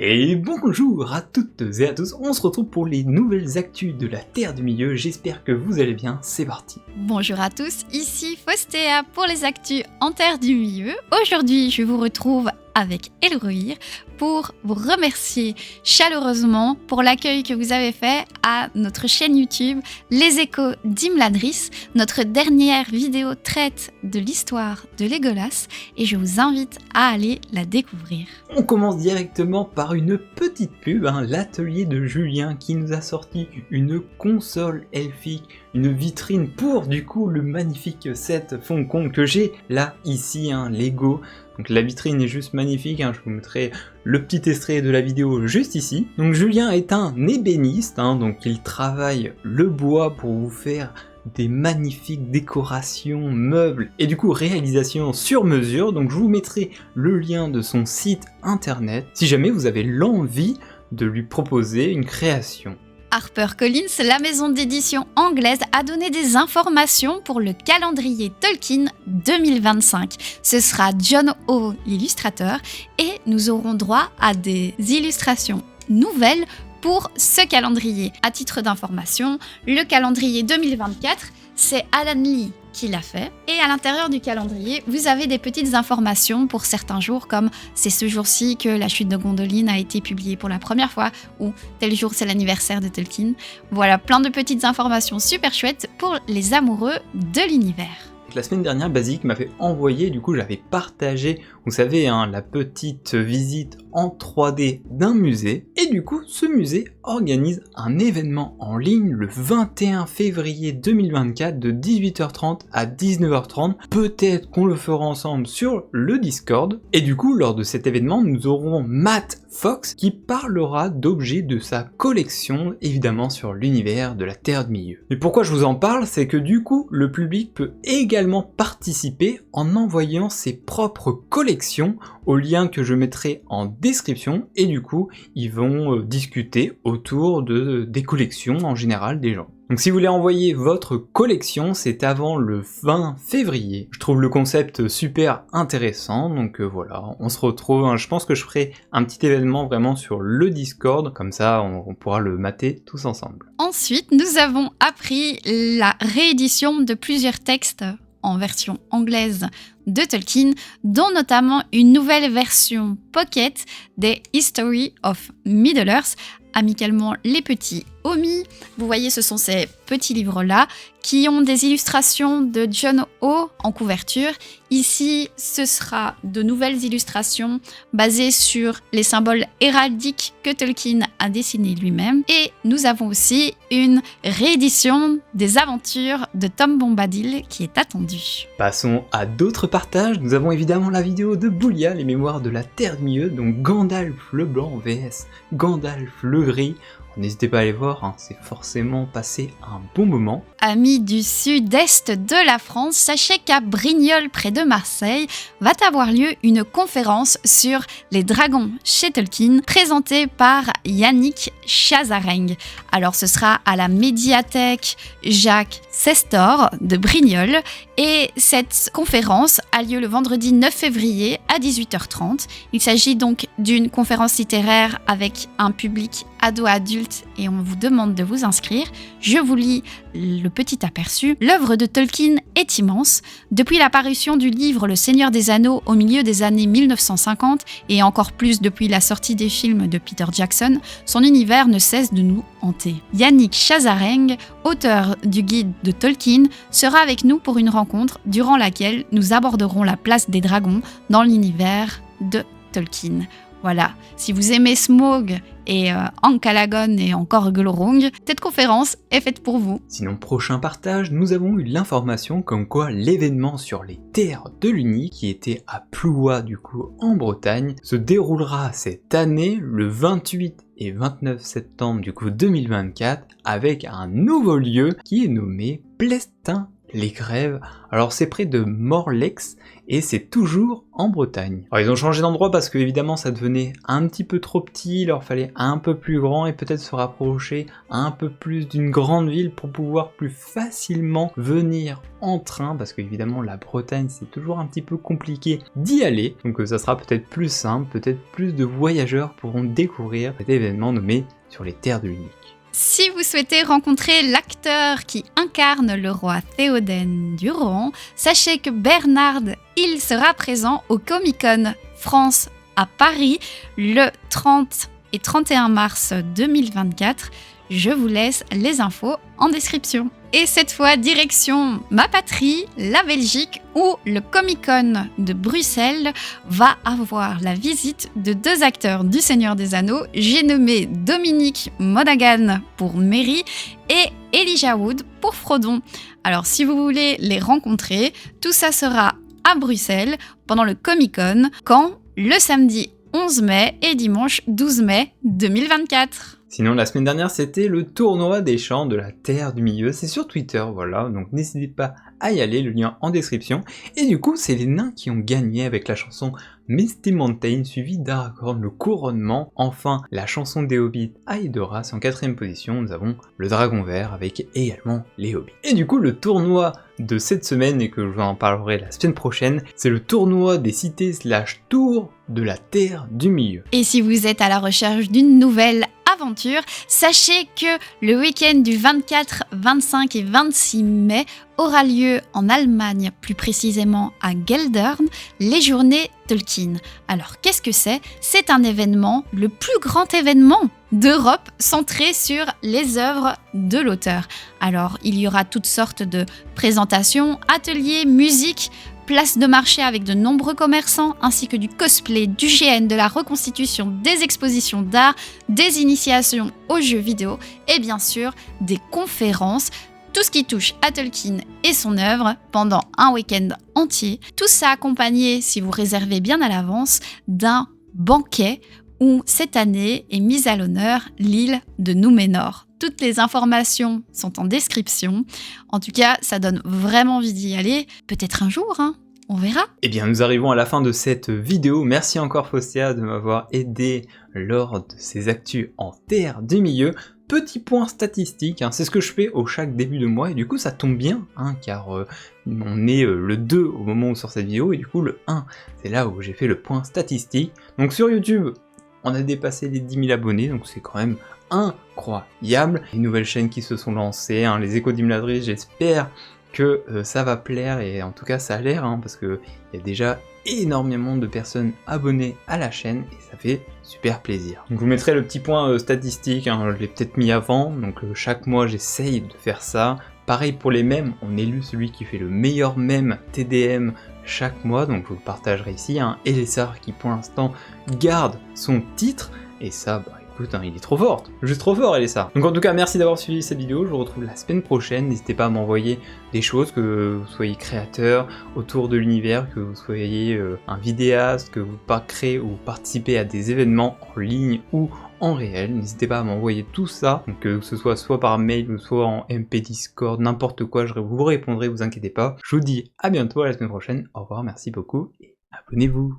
Et bonjour à toutes et à tous, on se retrouve pour les nouvelles actus de la Terre du Milieu, j'espère que vous allez bien, c'est parti. Bonjour à tous, ici Faustéa pour les actus en Terre du Milieu. Aujourd'hui, je vous retrouve avec Elrohir pour vous remercier chaleureusement pour l'accueil que vous avez fait à notre chaîne YouTube Les Échos d'Imladris. Notre dernière vidéo traite de l'histoire de Legolas et je vous invite à aller la découvrir. On commence directement par une petite pub, l'atelier de Julien qui nous a sorti une console elfique, une vitrine pour du coup le magnifique set fond de compte que j'ai là ici, Lego. Donc la vitrine est juste magnifique, je vous mettrai le petit extrait de la vidéo juste ici. Donc Julien est un ébéniste, donc il travaille le bois pour vous faire des magnifiques décorations, meubles et du coup réalisation sur mesure. Donc je vous mettrai le lien de son site internet si jamais vous avez l'envie de lui proposer une création. HarperCollins, la maison d'édition anglaise, a donné des informations pour le calendrier Tolkien 2025. Ce sera John O, l'illustrateur, et nous aurons droit à des illustrations nouvelles pour ce calendrier. À titre d'information, le calendrier 2024, c'est Alan Lee qui l'a fait. Et à l'intérieur du calendrier, vous avez des petites informations pour certains jours, comme c'est ce jour-ci que la chute de Gondolin a été publiée pour la première fois, ou tel jour c'est l'anniversaire de Tolkien. Voilà, plein de petites informations super chouettes pour les amoureux de l'univers. La semaine dernière, Basique m'a fait envoyer, du coup j'avais partagé, vous savez, la petite visite en 3D d'un musée. Et du coup, ce musée organise un événement en ligne le 21 février 2024 de 18h30 à 19h30. Peut-être qu'on le fera ensemble sur le Discord. Et du coup, lors de cet événement, nous aurons Matt Fox qui parlera d'objets de sa collection, évidemment sur l'univers de la Terre du Milieu. Mais pourquoi je vous en parle, c'est que du coup, le public peut également participer en envoyant ses propres collections au lien que je mettrai en description, et du coup, ils vont discuter autour des collections en général des gens. Donc si vous voulez envoyer votre collection, c'est avant le 20 février. Je trouve le concept super intéressant, donc voilà, on se retrouve, je pense que je ferai un petit événement vraiment sur le Discord, comme ça on pourra le mater tous ensemble. Ensuite, nous avons appris la réédition de plusieurs textes en version anglaise de Tolkien, dont notamment une nouvelle version pocket des History of Middle-earth, amicalement les petits omis. Vous voyez, ce sont ces petits livres-là qui ont des illustrations de John O en couverture. Ici, ce sera de nouvelles illustrations basées sur les symboles héraldiques que Tolkien a dessinés lui-même. Et nous avons aussi une réédition des aventures de Tom Bombadil qui est attendue. Passons à d'autres partages. Nous avons évidemment la vidéo de Boulia, les mémoires de la Terre du Milieu, donc Gandalf le blanc vs Gandalf le gris. N'hésitez pas à aller voir, c'est forcément passé un bon moment. Amis du sud-est de la France, sachez qu'à Brignoles, près de Marseille, va avoir lieu une conférence sur les dragons chez Tolkien, présentée par Yannick Chazareng. Alors ce sera à la médiathèque Jacques Sestor de Brignoles, et cette conférence a lieu le vendredi 9 février à 18h30. Il s'agit donc d'une conférence littéraire avec un public ado-adulte et on vous demande de vous inscrire. Je vous lis le petit aperçu. L'œuvre de Tolkien est immense. Depuis la parution du livre Le Seigneur des Anneaux au milieu des années 1950 et encore plus depuis la sortie des films de Peter Jackson, son univers ne cesse de nous hanter. Yannick Chazareng, auteur du guide de Tolkien, sera avec nous pour une rencontre durant laquelle nous aborderons la place des dragons dans l'univers de Tolkien. Voilà, si vous aimez Smaug et Ankalagon et encore Glorung, cette conférence est faite pour vous. Sinon, prochain partage, nous avons eu l'information comme quoi l'événement sur les terres de l'Uni, qui était à Plouha du coup en Bretagne, se déroulera cette année le 28 et 29 septembre du coup 2024 avec un nouveau lieu qui est nommé Plestin les grèves. Alors c'est près de Morlaix et c'est toujours en Bretagne. Alors ils ont changé d'endroit parce que évidemment ça devenait un petit peu trop petit, il leur fallait un peu plus grand et peut-être se rapprocher un peu plus d'une grande ville pour pouvoir plus facilement venir en train, parce qu'évidemment la Bretagne c'est toujours un petit peu compliqué d'y aller, donc ça sera peut-être plus simple, peut-être plus de voyageurs pourront découvrir cet événement nommé Sur les terres de l'Unique. Si vous souhaitez rencontrer l'acteur qui incarne le roi Théoden du Rohan, sachez que Bernard, il sera présent au Comic-Con France à Paris le 30 et 31 mars 2024. Je vous laisse les infos en description. Et cette fois, direction ma patrie, la Belgique, où le Comic-Con de Bruxelles va avoir la visite de 2 acteurs du Seigneur des Anneaux. J'ai nommé Dominique Monaghan pour Merry et Elijah Wood pour Frodon. Alors si vous voulez les rencontrer, tout ça sera à Bruxelles pendant le Comic-Con, quand le samedi 11 mai et dimanche 12 mai 2024. Sinon, la semaine dernière, c'était le tournoi des chants de la Terre du Milieu. C'est sur Twitter, voilà, donc n'hésitez pas à y aller, le lien en description. Et du coup, c'est les nains qui ont gagné avec la chanson Misty Mountain, suivi d'Aragorn, le couronnement. Enfin, la chanson des Hobbits, Aedoras. En 4ème position, nous avons le Dragon Vert avec également les Hobbits. Et du coup, le tournoi de cette semaine, et que je vous en parlerai la semaine prochaine, c'est le tournoi des cités / tours de la Terre du Milieu. Et si vous êtes à la recherche d'une nouvelle aventure, sachez que le week-end du 24, 25 et 26 mai aura lieu en Allemagne, plus précisément à Geldern, les journées Tolkien. Alors qu'est-ce que c'est ? C'est un événement, le plus grand événement d'Europe centré sur les œuvres de l'auteur. Alors il y aura toutes sortes de présentations, ateliers, musique, place de marché avec de nombreux commerçants, ainsi que du cosplay, du GN, de la reconstitution, des expositions d'art, des initiations aux jeux vidéo et bien sûr des conférences, tout ce qui touche à Tolkien et son œuvre pendant un week-end entier. Tout ça accompagné, si vous réservez bien à l'avance, d'un banquet où cette année est mise à l'honneur l'île de Númenor. Toutes les informations sont en description. En tout cas, ça donne vraiment envie d'y aller. Peut-être un jour, hein, on verra. Eh bien, nous arrivons à la fin de cette vidéo. Merci encore Faustia de m'avoir aidé lors de ces actus en Terre du Milieu. Petit point statistique, hein, c'est ce que je fais au chaque début de mois, et du coup ça tombe bien, hein, car on est le 2 au moment où sort cette vidéo, et du coup le 1, c'est là où j'ai fait le point statistique. Donc sur YouTube, on a dépassé les 10 000 abonnés, donc c'est quand même incroyable. Les nouvelles chaînes qui se sont lancées, hein, les échos d'Imladris, j'espère que ça va plaire, et en tout cas ça a l'air, hein, parce qu'il y a déjà énormément de personnes abonnées à la chaîne, et ça fait super plaisir. Donc je vous mettrai le petit point statistique, hein, je l'ai peut-être mis avant, donc chaque mois j'essaye de faire ça. Pareil pour les mèmes, on élit celui qui fait le meilleur mème TDM chaque mois, donc je vous le partagerai ici, hein, Elessar qui pour l'instant garde son titre, et ça, bah écoute, hein, il est trop fort, juste trop fort Elessar. Donc en tout cas, merci d'avoir suivi cette vidéo, je vous retrouve la semaine prochaine, n'hésitez pas à m'envoyer des choses, que vous soyez créateur autour de l'univers, que vous soyez un vidéaste, que vous créez ou participez à des événements en ligne ou en réel, n'hésitez pas à m'envoyer tout ça, donc que ce soit par mail ou soit en MP Discord, n'importe quoi, je vous répondrai, vous inquiétez pas. Je vous dis à bientôt, à la semaine prochaine, au revoir, merci beaucoup et abonnez-vous.